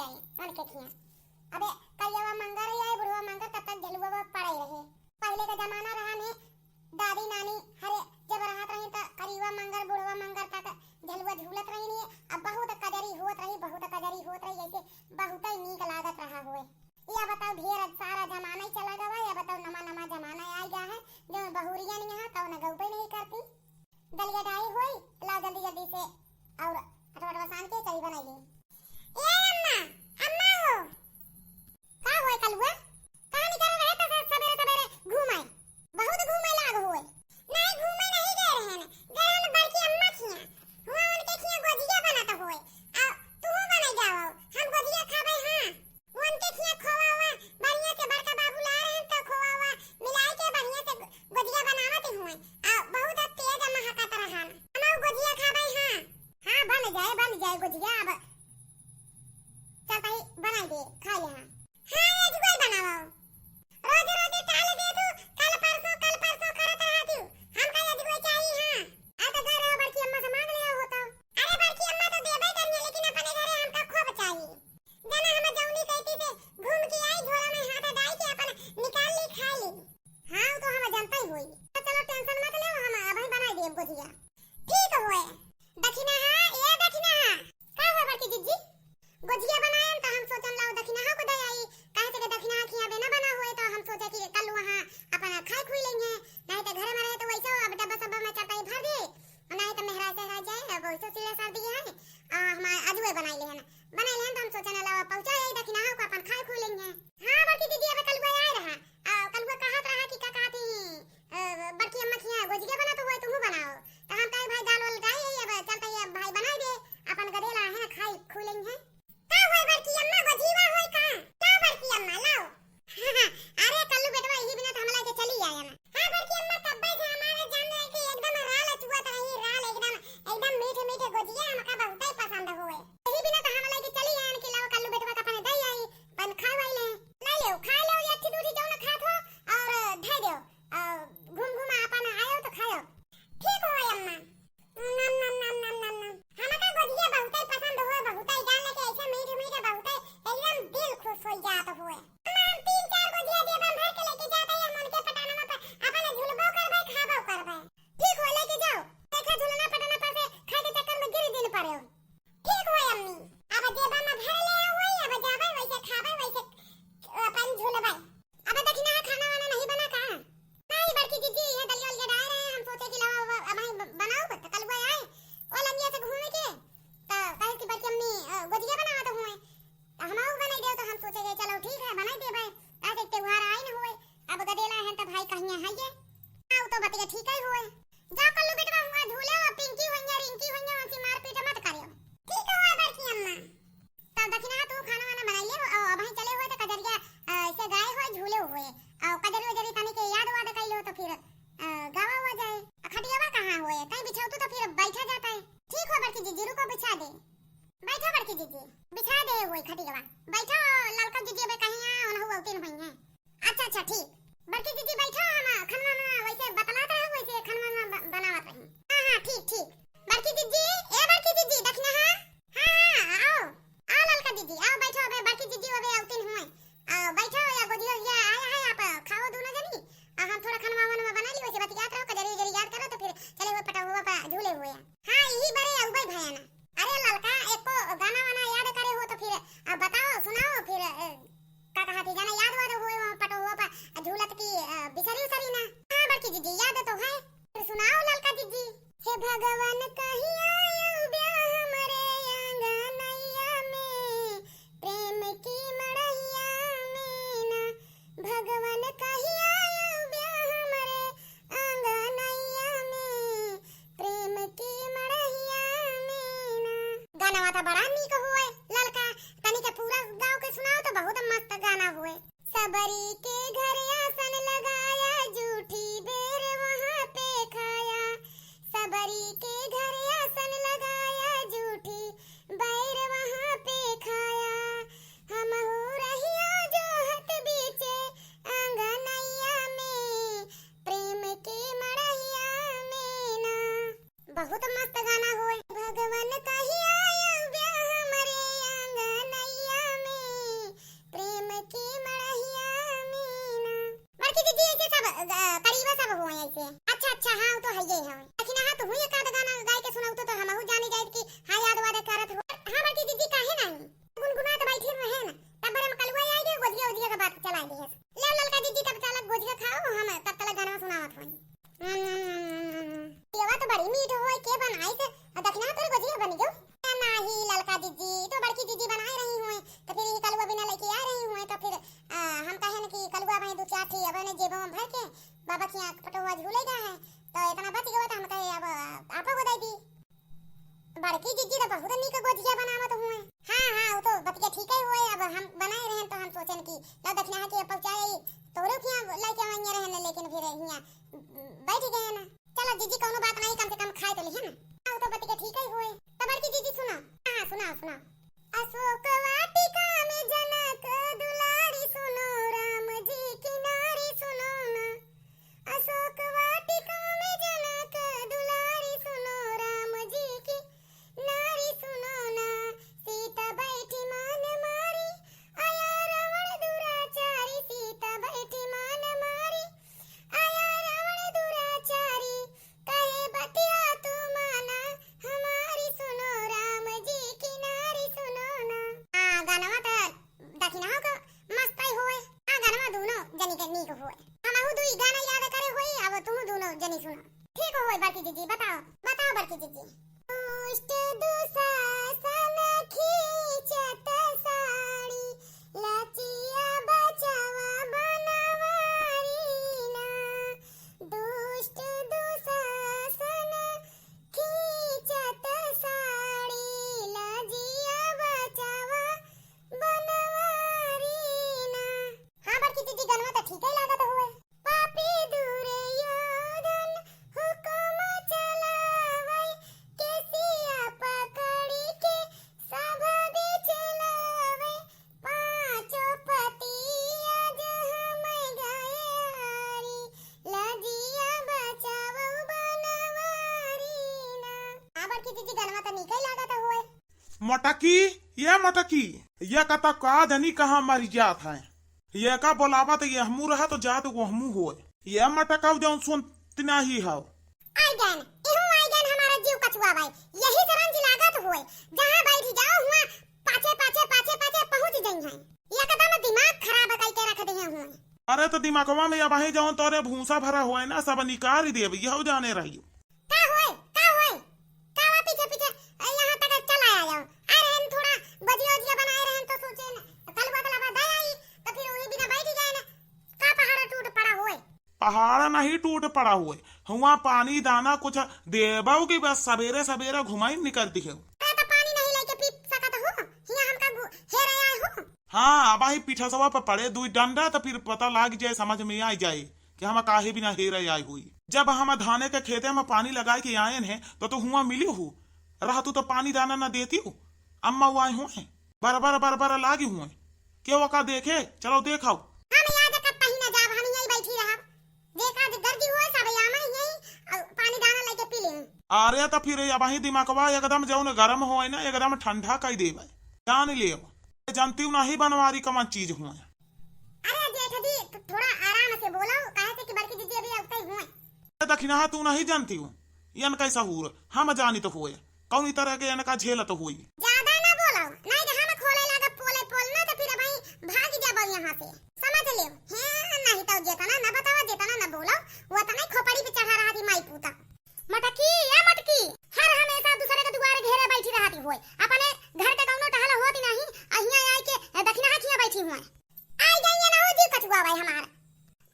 आए उनके खिया। अबे कलियावा मंगर आए बुढ़वा मंगर तब तक झलुआ पड़े रहे। पहले का जमाना रहा ने दादी नानी हरे जब रहत रही त करिवा मंगर बुढ़वा मंगर तक झलुआ झूलत रही ने। अब बहुत कजरी होत रही ऐसे बहुत ही नीक लागत रहा होए। या बताओ ढेर सारा जमाना ही चला गवा। या बताओ नमा जमाना आ गया है जो बहुरिया नहीं है तो न गौपे नहीं करती। दलिया डाई होई लाओ जल्दी से और अटवा सान के चली बनाई। ए अम्मा अम्मा हो का होए कलुआ कहां निकल रहे त सवेरे घूम आए। बहुत घूमे लाग होए। नहीं घूमे नहीं गए रहन गए न बड़की अम्मा खिया हुआ उनके खिया गोजिया बनाता होए। आ तू बना जाओ हम गोजिया खाबे। हां उनके खिया खोवा हुआ बढ़िया से बड़का बाबू ला रहे हैं तो खोवा हुआ मिलाई के बढ़िया से गोजिया बनावत हुए। आ बहुत तेज महकत रहा हम गोजिया खाबे। हां हां बन जाए गोजिया। अब चल भाई बना दे खा ले। हां ये जुगाड़ बनाओ रोज टाल दे तू कल परसों करत रहा तू हम का ये जुगाड़ चाहिए। हां आ तो घर है बड़की अम्मा से मांग लिया होता। अरे बड़की अम्मा तो देबे करनी लेकिन अपने घरे हमका खूब चाहिए। जना हम जौनी कहती से घूम के आई झोला में हाथ डाल के अपन निकाल ली खा ली। हां तो हम जानता ही होई। तो चलो टेंशन मत ले हम अभी बना देब गोजिया। ठीक होए दक्षिणा ए दक्षिणा का हो बड़की जीजी गोजिया बनाएम तो हम सोचन लाओ दक्षिणा को दे आई। काहे से दक्षिणा खिया बे ना बना हुए तो हम सोचे कि कल वहां अपन खाए खुई लेंगे। नहीं तो घर में रहे तो वैसे अब डब्बा सब में चटाई भर दे नहीं तो मेहरा जाए अब वैसे सिले सर दिए है हम अजुए बनाई ले तो हम सोचन लाओ पहुंचा आई दक्षिणा को अपन खाए खुई लेंगे। हां बड़की दीदी अब कल वो आए रहा कल वो कहत रहा कि का कहती बड़की अम्मा खिया गोजिया बना तो हुए तुम बनाओ तो हम कहे भाई दाल वाल गाई अब चलते है भाई बना दे अपन गदेला है खाई खुई लेंगे। का होय बड़की अम्मा गोजीवा होय का बड़की अम्मा लाओ। अरे कल्लू बेटवा यही बिना हमला के चली आया ना। हां बड़की अम्मा तब से हमारे जान रहे कि एकदम राल चुवत रही राल एकदम मीठे गोजिया हमका बहुत ही पसंद होए। यही बिना तो हमला के चली आया कि लाओ कल्लू बेटवा का अपन दई आई पन खाए वाई ले खा लो ये अच्छी दूधी जो ना खात हो और धै दो घूम अपन आयो तो खाओ। ठीक होय अम्मा नम हमका गोजिया बहुत ही पसंद होए बहुत ही डाल के ऐसे मीठे बहुत ही एकदम दिल खुश हो जात होए। हम 3-4 गोजिया देबम भर के लेके जाते हैं हम उनके पटाना पर अपन झुलबो करबे खाबो करबे। ठीक हो लेके जाओ देखा झुलना पटाना पर से खाए के चक्कर में गिर दिन पड़े। ठीक होय अम्मी अब जेबा में भर ले होई अब जाबे वैसे खाबे वैसे अपन झुलबे। अब दक्षिणा खाना वाला नहीं बना का नहीं बड़की दीदी ये दलिया ले डाल रहे हैं हम सोचे कि लाओ अब बनाओ तो कल वो आए और लंगिया से घूमे के तो कहे कि बड़की अम्मी गोजिया बनावा तो हुए तो हम बना दे तो हम सोचे कि चलो ठीक है बना देबे ताकि त्योहार आए न होए। अब गदेला है तो भाई कहिया है ये आओ तो बतिया ठीक ही होए। जा कल्लू बेटवा हुआ झूले और पिंकी होइया रिंकी होइया ऐसी मार पीट मत करियो। ठीक है बड़की अम्मा तब दक्षिणा तू खाना वाना बनाई ले और अब ही चले हुए तो कजरिया ऐसे गाय होए झूले हुए और कजरी तनी के याद वाद कइलो तो फिर गावा हो जाए। खटियावा कहां होए कहीं बिछाओ तो फिर बैठा जाता है। ठीक हो बड़की जीजी रुको बिछा दे बैठा बड़की जीजी बिछा दे हुए खटियावा बैठो ललका जीजी बे कहीं आ हुआ उतिन होई है। अच्छा ठीक बड़की जीजी बैठो हम खनवा में वैसे बतलाता है वैसे खनवा बनावत रही। हां ठीक बड़की जीजी ए बड़की जीजी दक्षिणा हां आओ ललका जीजी आओ बैठो बे बड़की जीजी अबे उतिन हुए बैठो या गोदियो या आया है आप खाओ दोनों जनी हम थोड़ा खनवा में बना ली वैसे बतियात रहो कजरी याद करो तो फिर चले हुए पटा हुआ पर झूले हुए। हां यही बड़े उबई भयाना अरे ललका एको गाना वाना याद करे हो तो फिर बताओ सुनाओ फिर का कहा थी गाना याद वाद हुए वहां पटा हुआ पर झूलत की बिसरी उसरी ना। हां बड़की जीजी याद तो है फिर सुनाओ ललका जीजी। हे भगवान कहिया आयो ब्याह हमरे आंगनैया में प्रेम की मड़ैया में ना भगवान कहिया आयो ब्याह हमरे आंगनैया में प्रेम की मड़ैया में ना। गाना वाता बड़ा नीक हुए ललका तनी के पूरा गांव के सुनाओ तो बहुत मस्त गाना हुए। सबरी के घर आसन लगाया जूठी बेर वहां पे खाया सबरी के घर आसन लगाया जूठी बैर वहां पे खाया हम हो रहिया जो हत बीचे आंगनैया में प्रेम की मड़ैया में ना। बहुत मस्त गाना हुए। भगवान कहिया आयो ब्याह हमरे आंगनैया बहुत नीक गोजिया बनावत हुए। हां हां वो तो बतिया ठीक ही होए। अब हम बनाए रहे तो हम सोचन कि ला दक्षिणा के पहुंचाई तोरो खिया लेके आएंगे रहने, लेकिन फिर हिया बैठ गए ना। चलो जीजी कोनो बात नहीं, कम से कम खाए तो लिहे ना। हां तो बतिया ठीक ही होए। तब बड़की जीजी सुना। हां सुना सुना। अशोक वाटिका में जनक दुलारी सुनो, राम जी की नारी सुनो ना। अशोक वाटिका में जनक दुलारी सुनो, राम जी की नारी सुनो ना। सीता बैठी मान मारी, आया रावण दुराचारी। सीता बैठी मान मारी, आया रावण दुराचारी। कहे बतिया तू माना, हमारी सुनो, राम जी की नारी सुनो ना। गानवा त दक्षिणा का मस्त ही होए। गानवा दोनों जनी के नीक होए। हमहु दुई गाना याद करे होई। अब तुम दोनों जनी सुनो। ठीक होए बड़की जीजी, बताओ बताओ बड़की जीजी। दुष्ट दुशासन खींचत साड़ी, लाचिया बचावा बनवारी ना। दुष्ट दुशासन खींचत साड़ी, लाजिया बचावा बनवारी ना। हाँ बड़की जीजी गनवा तो ठीक ही लागत हुए। पापी दुर्योधन हुकुम चलावै, केसिया पकड़ी के सभा बिचलावै। पांचों पति आज हम गए हारी, लाजिया बचावो बनवारी ना। हाँ बड़की जीजी गनवा तो नीक ही लागत हुए। मटकी, ये मटकी, ये कता का धनी कहाँ मर जात है। ये का बोलावा तो ये हमू रहा तो जात वो हमू होए। ये मटका जो सुनतना ही हो। आइगन इहु आइगन हमारा जीव कछुआ भाई। यही तरंज लागत होए। जहां बैठ जाओ हुआ पाछे पाछे पाछे पाछे पहुंच जाई हैं। एकदम दिमाग खराब कई के रख दिए हुए। अरे तो दिमागवा में अब जाऊं तोरे भूसा भरा हुआ है ना, सब निकाल देव यह जाने रही। का होए का वा पीछे पीछे यहां तक चला आया जाओ। अरे हम थोड़ा बजिया बजिया बनाए रहे तो सोचे न कलवा कलवा दे आई तो फिर वही बिना बैठ जाए ना। का पहाड़ टूट पड़ा होए। पहाड़ नहीं टूट पड़ा हुए, हुआ पानी दाना कुछ देबाऊ की बस सवेरे सवेरे घुमाई निकल दी है। तो पानी नहीं लेके पी सकत हो। हिया हमका हेरे आए हो। हाँ अब ही पीछा सवा पर पड़े दुई डंडा तो फिर पता लग जाए, समझ में आ जाए कि हम काहे बिना हेरे आई हुई। जब हम धाने के खेते में पानी लगाए के आए हैं तो हुआ मिली हूँ रहा तू तो पानी दाना न देती हूँ। अम्मा वो आए हुए बरबर बरबर लागी हुए क्यों का देखे चलो देखाओ। हम याद कब ही न जाब, हम यही बैठी रहा। देखा गर्दी होए सब यामा यही पानी दाना लेके पी ले। अरे तो फिर अब ही दिमागवा एकदम जो गर्म हो ना एकदम ठंडा कर देवे जान ले। जानती हूँ नहीं बनवारी कमान चीज हुए। अरे जेठ दी थोड़ा आराम से बोलो, काहे से कि बड़की दीदी अभी उठई हुए। दक्षिणा तू नहीं जानती हूँ यन कैसा हुआ, हम जानी तो हुए कौन तरह के इनका झेल तो हुई। ज्यादा ना बोलो नहीं तो हम खोले लगा पोले पोलना तो फिर भाई भाग जाबो यहाँ से, समझ लियो। हैं नहीं तो जेतना ना बताओ जेतना ना बोलो वो तो नहीं खोपड़ी पे चढ़ा रहा थी माई पूता। मटकी या मटकी हर हमेशा दूसरे के दुआरे घेरे बैठी रहती होए। अपने घर के कौनो टहल होती नहीं, अहिया आई के दक्षिणा खिया बैठी हुए। आई जाइए ना वो जी कछुआ भाई हमारा।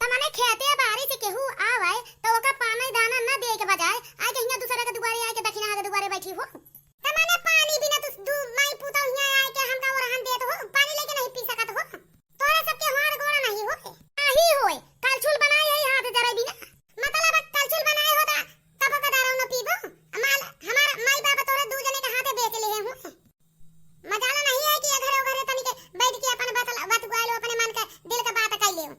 तमने खेते बारी से केहू आवे तो ओका पानी दाना न दे के बजाय आई के हिया दूसरे के दुआरे आई के दक्षिणा के दुआरे बैठी हो। तमने पानी बिना तू दू माई पूता हिया आई के हमका और हम देत हो, पानी लेके नहीं पी सकत हो। तोरे सबके हार गोड़ा नहीं होए। आही होए कलछुल बनाए है हाथ जरे बिना, मतलब कलछुल बनाए होता तब का दारू न पीबो। माल हमारा माई बाप तोरे दू जने के हाथे बेच लिए हो। मजाला नहीं है कि घरे घरे तनी के बैठ के अपन बात गुआलो, अपने मन के दिल का बात कह लियो।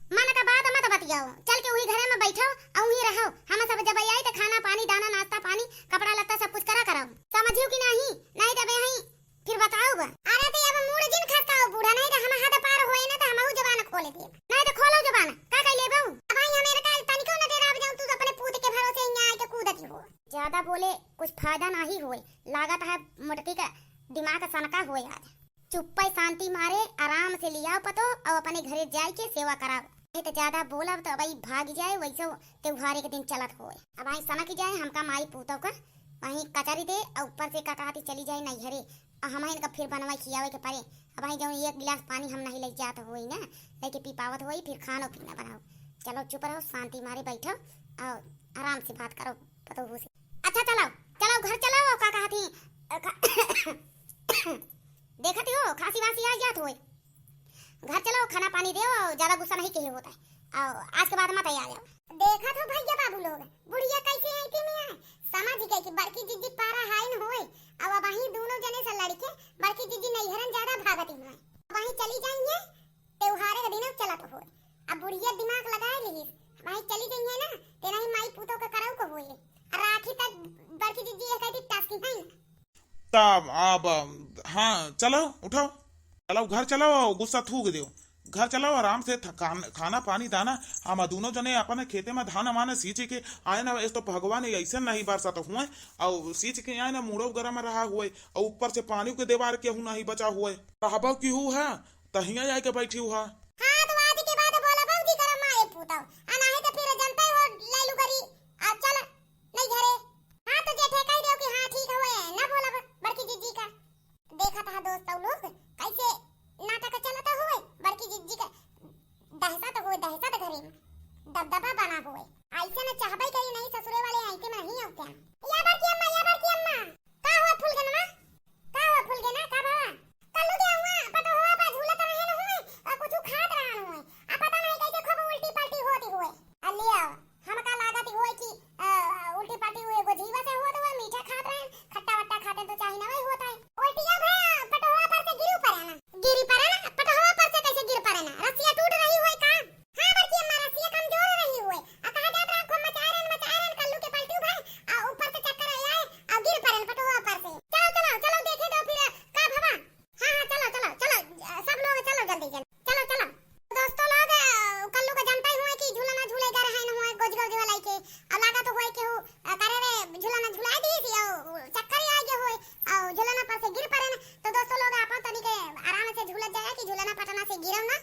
मन का बात मत बतियाओ, चल के वही घरे में बैठो और वही रहो। हम सब जब आई तो खाना पानी दाना नाश्ता पानी कपड़ा लत्ता सब कुछ करा कराओ, समझियो कि नहीं? नहीं तबे हई फिर बताओ बा। अरे तो अब मूड जिन खटकाओ बूढ़ा, नहीं तो हम हाथ पार होए ना तो हमहु जबान खोले दे। नहीं तो खोलो जबान का कह लेबो। अब आई मेरे का तनिको न डेरा जाऊं तू अपने पूत के भरोसे यहां आई के कूदती हो। ज्यादा बोले कुछ फायदा नहीं होए, लागत है मुटकी का दिमाग सनका होए। आज चुप्पे शांति मारे आराम से लियाओ पतो और अपने घरे जाए के सेवा कराओ। नहीं तो ज्यादा बोला तो अब भाग जाए वैसे त्योहारे के दिन चलत होए। अब आई सनक जाए हमका माई पूतो का वहीं कचरी दे और ऊपर से काकाती चली जाए नैहरे और हम इनका फिर बनवाई खियावे के पड़े। अब आई जो एक गिलास पानी हम नहीं ले जात होई ना, लेके पी पावत होई फिर खानो पीना बनाओ। चलो चुप रहो शांति मारे बैठो और आराम से बात करो पतो से। अच्छा चलो चलो घर चलो और काकाती पानी दे और ज्यादा गुस्सा नहीं कहे होता है और आज के बाद मत आ जाओ। देखा तो भैया बाबू लोग बुढ़िया कैसे आई थी मियां समझ गए कि बड़की जीजी पारा हाइन होए अब वही दोनों जने से लड़के बड़की जीजी नैहरन ज्यादा भागती हुए वही चली जाएंगे त्योहारे के दिन चला तो होए अब बुढ़िया दिमाग लगाए ली वही चली गई है ना तेना ही माई पूतो के कराऊ को होए राखी तक बड़की जीजी ये कहती टास्की है तब अब हाँ चलो उठो चलो घर चलो गुस्सा थूक दो घर चलो आराम से खाना पानी दाना हम दोनों जने अपने खेते में धान माने सींच के आए ना इस तो भगवान ऐसे नहीं बरसा तो हुए और सींच के आए ना मुड़ो गरम में रहा हुए और ऊपर से पानी के देवार के हूँ नहीं बचा हुए रहबो की हूँ है तहिया जाए के बैठी हुआ हां तो आज के बाद बोला बाबूजी करम आए पूताओ अना है तो फिर जनता हो ले लू करी अब चल नहीं घरे हां तो जेठे कह दो कि हां ठीक हुए ना बोला बड़की जीजी का देखा था दोस्तों लोग कैसे नाटक चलता हुए बड़की जीजी का दहशत हुए दहशत घरे में दबदबा बना हुए ऐसे न चाहबे करी नहीं ससुरे वाले आइते में नहीं होते या बड़की अम्मा का हुआ फूलगनमा का हुआ फूलगना का भावा कल्लू दे हुआ पता हुआ पा झूलत रहे न हुए और कुछ खात रहा हुए आ पता नहीं कैसे खूब उल्टी पलटी होती हुए अलिया हमका लागत हुए कि उल्टी पलटी हुए गो जीवा से हुआ तो वो मीठा खात रहे खट्टा वट्टा खाते तो चाहे ना वही होता है उल्टिया भैया पटवा पर से गिरी पड़े ना पटवा पर से कैसे गिर पड़े ना रस्सियां टूट रही हुए का हां बड़की अम्मा रस्सियां कमजोर रही हुए आ कहा जात रहा को मचारन कल्लू के पलटी भाई आ ऊपर से चक्कर आए और गिर पड़े पटवा पर से चलो देखे दो फिर का भवा हां चलो सब लोग चलो जल्दी चलो दोस्तों लोग कल्लू का जानता ही हुए कि झूला ना झूलेगा रहे न हुए गोज वाला के अब लागा तो हुए कि करे रे झूला ना झुला दी थी और चक्कर आ गए हुए और झूला ना पर से गिर पड़े ना तो दोस्तों लोग आपन तनी के आराम से झूला जाए कि झूला ना पटना से गिरम ना